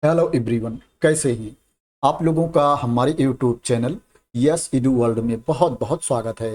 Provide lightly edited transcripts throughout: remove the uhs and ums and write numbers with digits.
Hello everyone, कैसे हैं आप लोगों का हमारे YouTube channel yes edu world में बहुत बहुत स्वागत है।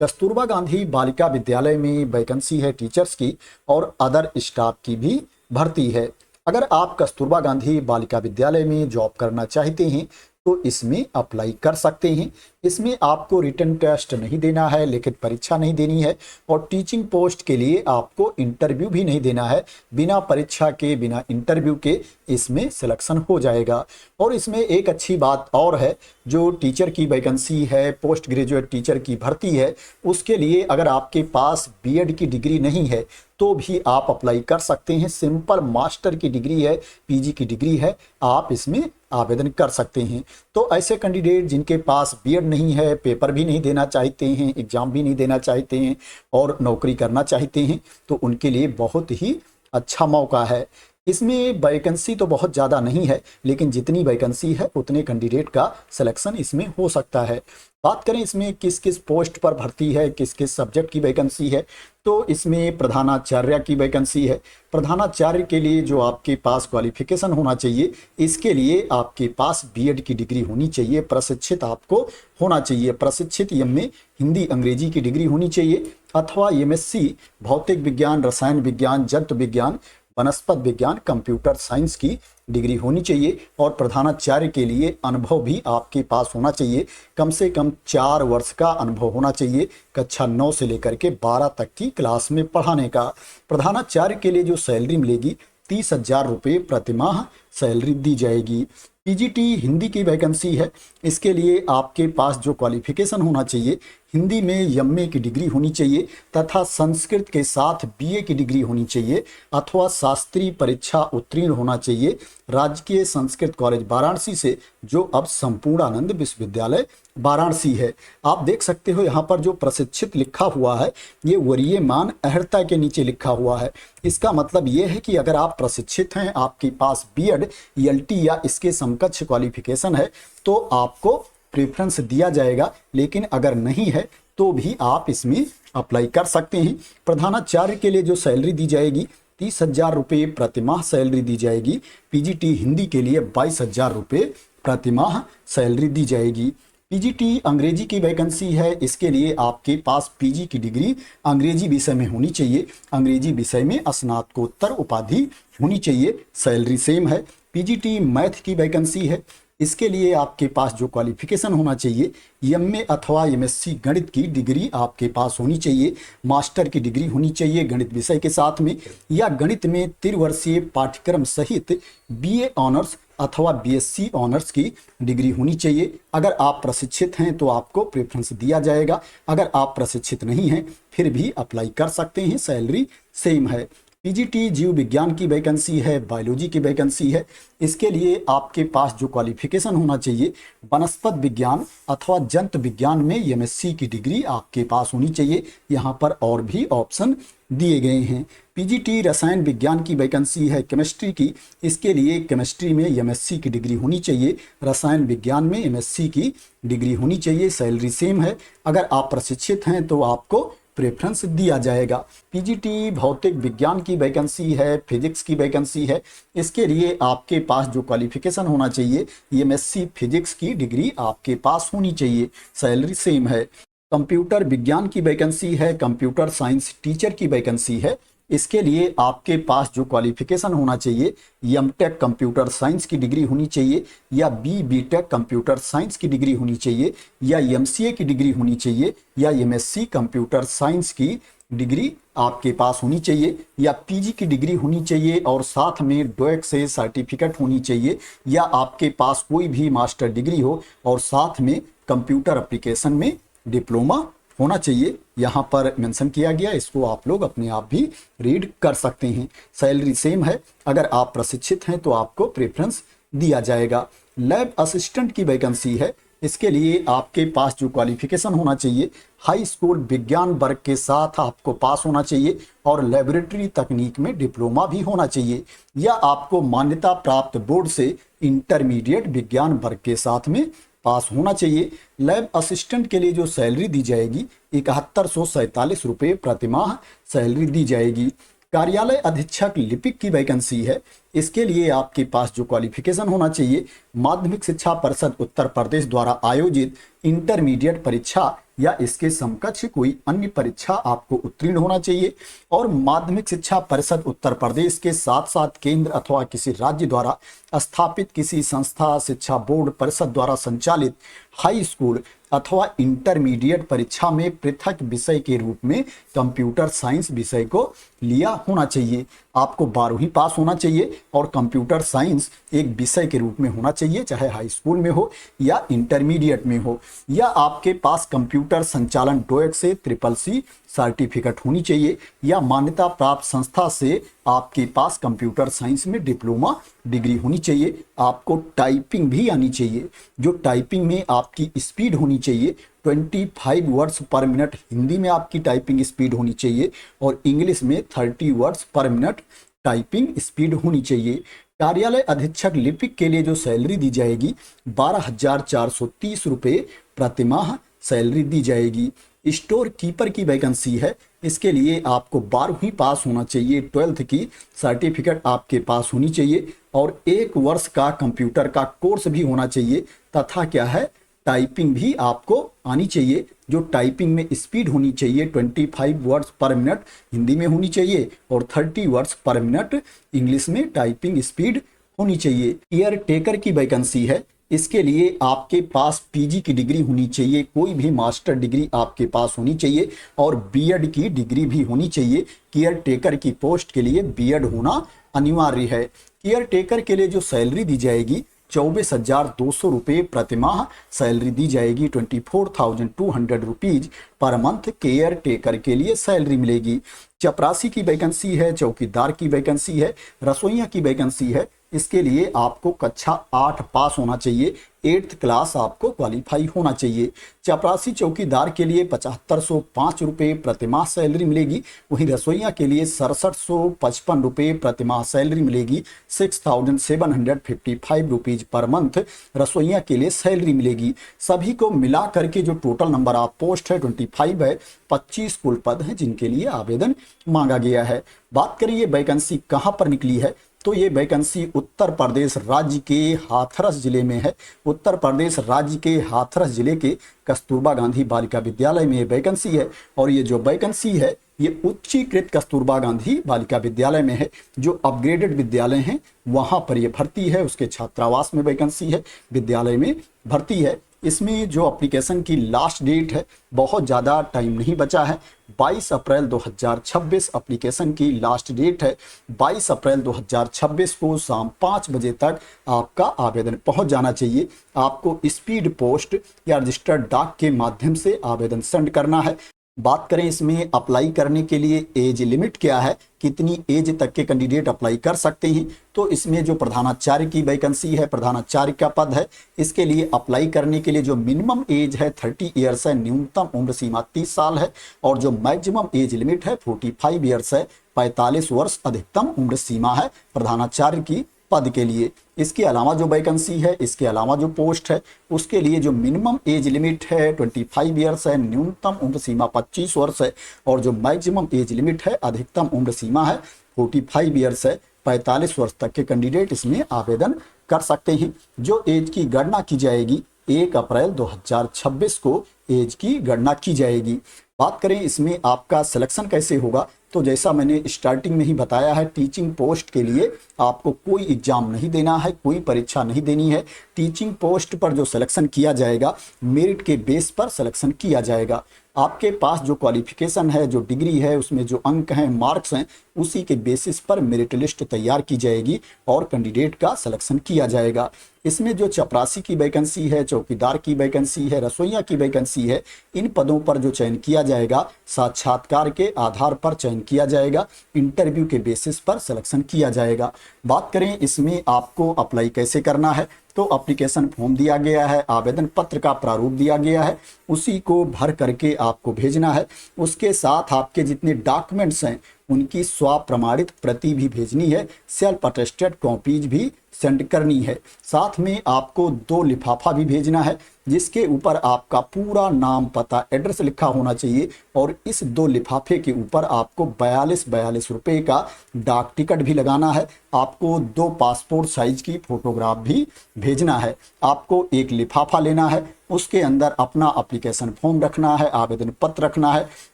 कस्तूरबा गांधी बालिका विद्यालय में वैकेंसी है टीचर्स की और अदर स्टाफ की भी भर्ती है। अगर आप कस्तूरबा गांधी बालिका विद्यालय में जॉब करना चाहते हैं तो इसमें अप्लाई कर सकते हैं। इसमें आपको रिटन टेस्ट नहीं देना है, लिखित परीक्षा नहीं देनी है और टीचिंग पोस्ट के लिए आपको इंटरव्यू भी नहीं देना है। बिना परीक्षा के, बिना इंटरव्यू के इसमें सिलेक्शन हो जाएगा। और इसमें एक अच्छी बात और है, जो टीचर की वैकेंसी है, पोस्ट ग्रेजुएट टीचर की भर्ती है, उसके लिए अगर आपके पास बीएड की डिग्री नहीं है तो भी आप अप्लाई कर सकते हैं। सिंपल मास्टर की डिग्री है, पीजी की डिग्री है, आप इसमें आवेदन कर सकते हैं। तो ऐसे कैंडिडेट जिनके पास बीएड नहीं है, पेपर भी नहीं देना चाहते हैं, एग्जाम भी नहीं देना चाहते हैं और नौकरी करना चाहते हैं, तो उनके लिए बहुत ही अच्छा मौका है। इसमें वैकेंसी तो बहुत ज़्यादा नहीं है, लेकिन जितनी वैकेंसी है उतने कैंडिडेट का सिलेक्शन इसमें हो सकता है। बात करें इसमें किस किस पोस्ट पर भर्ती है, किस किस सब्जेक्ट की वैकेंसी है, तो इसमें प्रधानाचार्य की वैकेंसी है। प्रधानाचार्य के लिए जो आपके पास क्वालिफिकेशन होना चाहिए, इसके लिए आपके पास बीएड की डिग्री होनी चाहिए, प्रशिक्षित आपको होना चाहिए। प्रशिक्षित में हिंदी अंग्रेजी की डिग्री होनी चाहिए अथवा एमएससी भौतिक विज्ञान, रसायन विज्ञान, जंतु विज्ञान, वनस्पत विज्ञान, कंप्यूटर साइंस की डिग्री होनी चाहिए। और प्रधानाचार्य के लिए अनुभव भी आपके पास होना चाहिए, कम से कम 4 वर्ष का अनुभव होना चाहिए, कक्षा 9 से लेकर के 12 तक की क्लास में पढ़ाने का। प्रधानाचार्य के लिए जो सैलरी मिलेगी 30,000 रुपये प्रतिमाह सैलरी दी जाएगी। पीजीटी हिंदी की वैकेंसी है। इसके लिए आपके पास जो क्वालिफिकेशन होना चाहिए, हिंदी में एमए की डिग्री होनी चाहिए तथा संस्कृत के साथ बीए की डिग्री होनी चाहिए अथवा शास्त्रीय परीक्षा उत्तीर्ण होना चाहिए राजकीय संस्कृत कॉलेज वाराणसी से, जो अब संपूर्णानंद विश्वविद्यालय वाराणसी है। आप देख सकते हो यहाँ पर जो प्रशिक्षित लिखा हुआ है, ये वरीयमान अर्हता के नीचे लिखा हुआ है। इसका मतलब ये है कि अगर आप प्रशिक्षित हैं, आपके पास बीएड, ईएलटी या इसके समकक्ष क्वालिफिकेशन है, तो आपको प्रेफरेंस दिया जाएगा। लेकिन अगर नहीं है तो भी आप इसमें अप्लाई कर सकते हैं। प्रधानाचार्य के लिए जो सैलरी दी जाएगी 30,000 रुपये प्रतिमाह सैलरी दी जाएगी। पीजीटी हिंदी के लिए 22,000 रुपये प्रतिमाह सैलरी दी जाएगी। पीजीटी अंग्रेजी की वैकेंसी है। इसके लिए आपके पास पीजी की डिग्री अंग्रेजी विषय में होनी चाहिए, अंग्रेजी विषय में स्नातकोत्तर उपाधि होनी चाहिए, सैलरी सेम है। पीजीटी मैथ की वैकेंसी है। इसके लिए आपके पास जो क्वालिफिकेशन होना चाहिए, एमए अथवा एमएससी गणित की डिग्री आपके पास होनी चाहिए, मास्टर की डिग्री होनी चाहिए गणित विषय के साथ में, या गणित में त्रिवर्षीय पाठ्यक्रम सहित बीए ऑनर्स अथवा बीएससी ऑनर्स की डिग्री होनी चाहिए। अगर आप प्रशिक्षित हैं तो आपको प्रेफरेंस दिया जाएगा, अगर आप प्रशिक्षित नहीं हैं फिर भी अप्लाई कर सकते हैं, सैलरी सेम है। पीजीटी जीव विज्ञान की वैकेंसी है, बायोलॉजी की वैकेंसी है। इसके लिए आपके पास जो क्वालिफिकेशन होना चाहिए, वनस्पत विज्ञान अथवा जंतु विज्ञान में एमएससी की डिग्री आपके पास होनी चाहिए। यहाँ पर और भी ऑप्शन दिए गए हैं। पीजीटी रसायन विज्ञान की वैकेंसी है, केमिस्ट्री की। इसके लिए केमिस्ट्री में एमएससी की डिग्री होनी चाहिए, रसायन विज्ञान में एमएससी की डिग्री होनी चाहिए, सैलरी सेम है। अगर आप प्रशिक्षित हैं तो आपको प्रेफरेंस दिया जाएगा। पीजीटी भौतिक विज्ञान की वैकेंसी है, फिजिक्स की वैकेंसी है। इसके लिए आपके पास जो क्वालिफिकेशन होना चाहिए, एमएससी फिजिक्स की डिग्री आपके पास होनी चाहिए, सैलरी सेम है। कंप्यूटर विज्ञान की वैकेंसी है, कंप्यूटर साइंस टीचर की वैकेंसी है। इसके लिए आपके पास जो क्वालिफिकेशन होना चाहिए, एमटेक कंप्यूटर साइंस की डिग्री होनी चाहिए या बीटेक कंप्यूटर साइंस की डिग्री होनी चाहिए या एमसीए की डिग्री होनी चाहिए या एमएससी कंप्यूटर साइंस की डिग्री आपके पास होनी चाहिए या पीजी की डिग्री होनी चाहिए और साथ में डोएक से सर्टिफिकेट होनी चाहिए, या आपके पास कोई भी मास्टर डिग्री हो और साथ में कंप्यूटर एप्लीकेशन में डिप्लोमा होना चाहिए। यहाँ पर मेंशन किया गया, इसको आप लोग अपने आप भी रीड कर सकते हैं। सैलरी सेम है। अगर आप प्रशिक्षित हैं तो आपको प्रेफरेंस दिया जाएगा। लैब असिस्टेंट की वैकेंसी है। इसके लिए आपके पास जो क्वालिफिकेशन होना चाहिए, हाई स्कूल विज्ञान वर्ग के साथ आपको पास होना चाहिए और लेबोरेटरी तकनीक में डिप्लोमा भी होना चाहिए, या आपको मान्यता प्राप्त बोर्ड से इंटरमीडिएट विज्ञान वर्ग के साथ में पास होना चाहिए। लैब असिस्टेंट के लिए जो सैलरी दी जाएगी 7147 रुपये प्रतिमाह सैलरी दी जाएगी। कार्यालय अधीक्षक लिपिक की वैकेंसी है। इसके लिए आपके पास जो क्वालिफिकेशन होना चाहिए, माध्यमिक शिक्षा परिषद उत्तर प्रदेश द्वारा आयोजित इंटरमीडिएट परीक्षा या इसके समकक्ष कोई अन्य परीक्षा आपको उत्तीर्ण होना चाहिए। और माध्यमिक शिक्षा परिषद उत्तर प्रदेश के साथ साथ केंद्र अथवा किसी राज्य द्वारा स्थापित किसी संस्था, शिक्षा बोर्ड, परिषद द्वारा संचालित हाई स्कूल अथवा इंटरमीडिएट परीक्षा में पृथक विषय के रूप में कंप्यूटर साइंस विषय को लिया होना चाहिए। आपको 12वीं पास होना चाहिए और कंप्यूटर साइंस एक विषय के रूप में होना चाहिए, चाहे हाई स्कूल में हो या इंटरमीडिएट में हो, या आपके पास कंप्यूटर संचालन डोएक से CCC सर्टिफिकेट होनी चाहिए, या मान्यता प्राप्त संस्था से आपके पास कंप्यूटर साइंस में डिप्लोमा डिग्री होनी चाहिए। आपको टाइपिंग भी आनी चाहिए, जो टाइपिंग में आपकी स्पीड होनी चाहिए 25 वर्ड्स पर मिनट, हिंदी में आपकी टाइपिंग स्पीड होनी चाहिए और इंग्लिश में 30 वर्ड्स पर मिनट टाइपिंग स्पीड होनी चाहिए। कार्यालय अधीक्षक लिपिक के लिए जो सैलरी दी जाएगी 12,430 रुपये प्रतिमाह सैलरी दी जाएगी। स्टोर कीपर की वैकेंसी है, इसके लिए आपको 12वीं पास होना चाहिए, 12th की सर्टिफिकेट आपके पास होनी चाहिए और 1 वर्ष का कंप्यूटर का कोर्स भी होना चाहिए, तथा क्या है, टाइपिंग भी आपको आनी चाहिए। जो टाइपिंग में स्पीड होनी चाहिए 25 वर्ड्स पर मिनट हिंदी में होनी चाहिए और 30 वर्ड्स पर मिनट इंग्लिश में टाइपिंग स्पीड होनी चाहिए। केयर टेकर की वैकेंसी है, इसके लिए आपके पास पीजी की डिग्री होनी चाहिए, कोई भी मास्टर डिग्री आपके पास होनी चाहिए और बीएड की डिग्री भी होनी चाहिए। केयर टेकर की पोस्ट के लिए बीएड होना अनिवार्य है। केयर टेकर के लिए जो सैलरी दी जाएगी 24,200 रुपये प्रतिमाह सैलरी दी जाएगी। 24,200 rupees per month care taker के लिए सैलरी मिलेगी। चपरासी की वैकेंसी है, चौकीदार की वैकेंसी है, रसोइया की वैकेंसी है, इसके लिए आपको कक्षा 8 पास होना चाहिए, 8th क्लास आपको क्वालिफाई होना चाहिए। चपरासी चौकीदार के लिए 7505 रुपये प्रतिमाह सैलरी मिलेगी, वहीं रसोइया के लिए 6755 रुपये प्रतिमाह सैलरी मिलेगी। 6755 रुपीज पर मंथ रसोइया के लिए सैलरी मिलेगी। सभी को मिला करके जो टोटल नंबर ऑफ पोस्ट है 25 है, 25 कुल पद हैं जिनके लिए आवेदन मांगा गया है। बात करें ये वैकेंसी कहाँ पर निकली है, तो ये वैकेंसी उत्तर प्रदेश राज्य के हाथरस जिले में है। उत्तर प्रदेश राज्य के हाथरस जिले के कस्तूरबा गांधी बालिका विद्यालय में ये वैकेंसी है और ये जो वैकेंसी है ये उच्चीकृत कस्तूरबा गांधी बालिका विद्यालय में है। जो अपग्रेडेड विद्यालय हैं वहां पर ये भर्ती है, उसके छात्रावास में वैकेंसी है, विद्यालय में भर्ती है। इसमें जो एप्लीकेशन की लास्ट डेट है, बहुत ज़्यादा टाइम नहीं बचा है, 22 अप्रैल 2026 एप्लीकेशन की लास्ट डेट है। 22 अप्रैल 2026 को शाम 5 बजे तक आपका आवेदन पहुंच जाना चाहिए। आपको स्पीड पोस्ट या रजिस्टर्ड डाक के माध्यम से आवेदन सेंड करना है। बात करें इसमें अप्लाई करने के लिए एज लिमिट क्या है, कितनी एज तक के कैंडिडेट अप्लाई कर सकते हैं, तो इसमें जो प्रधानाचार्य की वैकेंसी है, प्रधानाचार्य का पद है, इसके लिए अप्लाई करने के लिए जो मिनिमम एज है 30 ईयर्स है, न्यूनतम उम्र सीमा 30 साल है और जो मैक्सिमम एज लिमिट है 45 ईयर्स है, 45 वर्ष अधिकतम उम्र सीमा है प्रधानाचार्य की पद के लिए। इसके अलावा जो वैकेंसी है, इसके अलावा जो पोस्ट है, उसके लिए जो मिनिमम एज लिमिट है 25 ईयर्स है, न्यूनतम उम्र सीमा 25 वर्ष है और जो मैक्सिमम एज लिमिट है, अधिकतम उम्र सीमा है 45 ईयर्स है, 45 वर्ष तक के कैंडिडेट इसमें आवेदन कर सकते हैं। जो एज की गणना की जाएगी 1 अप्रैल 2026 को एज की गणना की जाएगी। बात करें इसमें आपका सिलेक्शन कैसे होगा, तो जैसा मैंने स्टार्टिंग में ही बताया है, टीचिंग पोस्ट के लिए आपको कोई एग्जाम नहीं देना है, कोई परीक्षा नहीं देनी है। टीचिंग पोस्ट पर जो सिलेक्शन किया जाएगा मेरिट के बेस पर सिलेक्शन किया जाएगा। आपके पास जो क्वालिफिकेशन है, जो डिग्री है, उसमें जो अंक हैं, मार्क्स हैं, उसी के बेसिस पर मेरिट लिस्ट तैयार की जाएगी और कैंडिडेट का सिलेक्शन किया जाएगा। इसमें जो चपरासी की वैकेंसी है, चौकीदार की वैकेंसी है, रसोइया की वैकेंसी है, इन पदों पर जो चयन किया जाएगा साक्षात्कार के आधार पर चयन किया जाएगा, इंटरव्यू के बेसिस पर सिलेक्शन किया जाएगा। बात करें इसमें आपको अप्लाई कैसे करना है, तो एप्लीकेशन फॉर्म दिया गया है, आवेदन पत्र का प्रारूप दिया गया है, उसी को भर करके आपको भेजना है। उसके साथ आपके जितने डॉक्यूमेंट्स हैं उनकी स्वप्रमाणित प्रति भी भेजनी है, सेल्फ अटेस्टेड कॉपीज भी सेंड करनी है। साथ में आपको 2 लिफाफा भी भेजना है जिसके ऊपर आपका पूरा नाम, पता, एड्रेस लिखा होना चाहिए और इस 2 लिफाफे के ऊपर आपको 42 रुपए का डाक टिकट भी लगाना है। आपको 2 पासपोर्ट साइज की फोटोग्राफ भी भेजना है। आपको एक लिफाफा लेना है, उसके अंदर अपना एप्लीकेशन फॉर्म रखना है, आवेदन पत्र रखना है,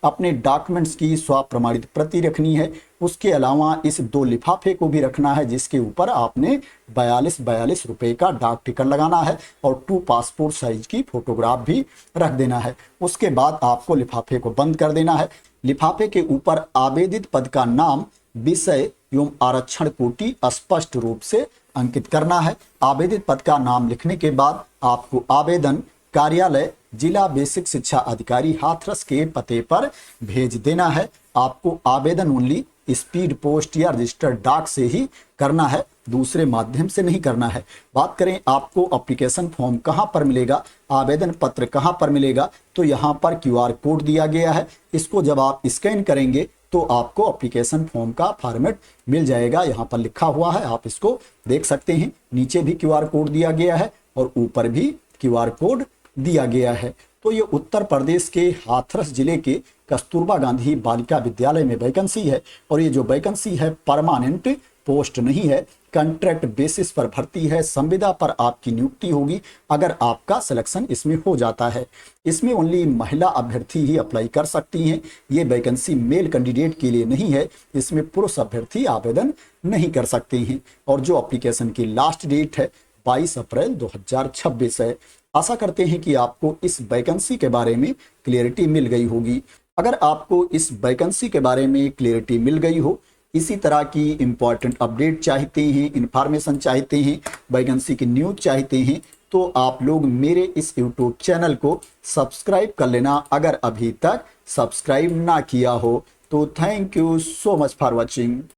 अपने डॉक्यूमेंट्स की स्वप्रमाणित प्रति रखनी है। उसके अलावा इस 2 लिफाफे को भी रखना है जिसके ऊपर आपने 42 रुपए का डाक टिकट लगाना है और 2 पासपोर्ट साइज की फोटोग्राफ भी रख देना है। उसके बाद आपको लिफाफे को बंद कर देना है। लिफाफे के ऊपर आवेदित पद का नाम, विषय एवं आरक्षण कोटि स्पष्ट रूप से अंकित करना है। आवेदित पद का नाम लिखने के बाद आपको आवेदन कार्यालय जिला बेसिक शिक्षा अधिकारी हाथरस के पते पर भेज देना है। आपको आवेदन ओनली स्पीड पोस्ट या रजिस्टर्ड डाक से ही करना है, दूसरे माध्यम से नहीं करना है। बात करें आपको एप्लीकेशन फॉर्म कहां पर मिलेगा, आवेदन पत्र कहां पर मिलेगा, तो यहां पर QR कोड दिया गया है। इसको जब आप स्कैन करेंगे तो आपको एप्लीकेशन फॉर्म का फॉर्मेट मिल जाएगा। यहाँ पर लिखा हुआ है, आप इसको देख सकते हैं। नीचे भी QR कोड दिया गया है और ऊपर भी QR कोड दिया गया है। तो ये उत्तर प्रदेश के हाथरस जिले के कस्तूरबा गांधी बालिका विद्यालय में वैकेंसी है और ये जो वैकेंसी है परमानेंट पोस्ट नहीं है, कॉन्ट्रैक्ट बेसिस पर भर्ती है। संविदा पर आपकी नियुक्ति होगी अगर आपका सिलेक्शन इसमें हो जाता है। इसमें ओनली महिला अभ्यर्थी ही अप्लाई कर सकती हैं। ये वैकेंसी मेल कैंडिडेट के लिए नहीं है, इसमें पुरुष अभ्यर्थी आवेदन नहीं कर सकते हैं। और जो एप्लीकेशन की लास्ट डेट है 22 अप्रैल 2026 है। आशा करते हैं कि आपको इस वैकेंसी के बारे में क्लियरिटी मिल गई होगी। अगर आपको इस वैकेंसी के बारे में क्लियरिटी मिल गई हो, इसी तरह की इंपॉर्टेंट अपडेट चाहते हैं, इंफॉर्मेशन चाहते हैं, वैकेंसी की न्यूज चाहते हैं, तो आप लोग मेरे इस यूट्यूब चैनल को सब्सक्राइब कर लेना अगर अभी तक सब्सक्राइब ना किया हो। तो thank you so much for watching.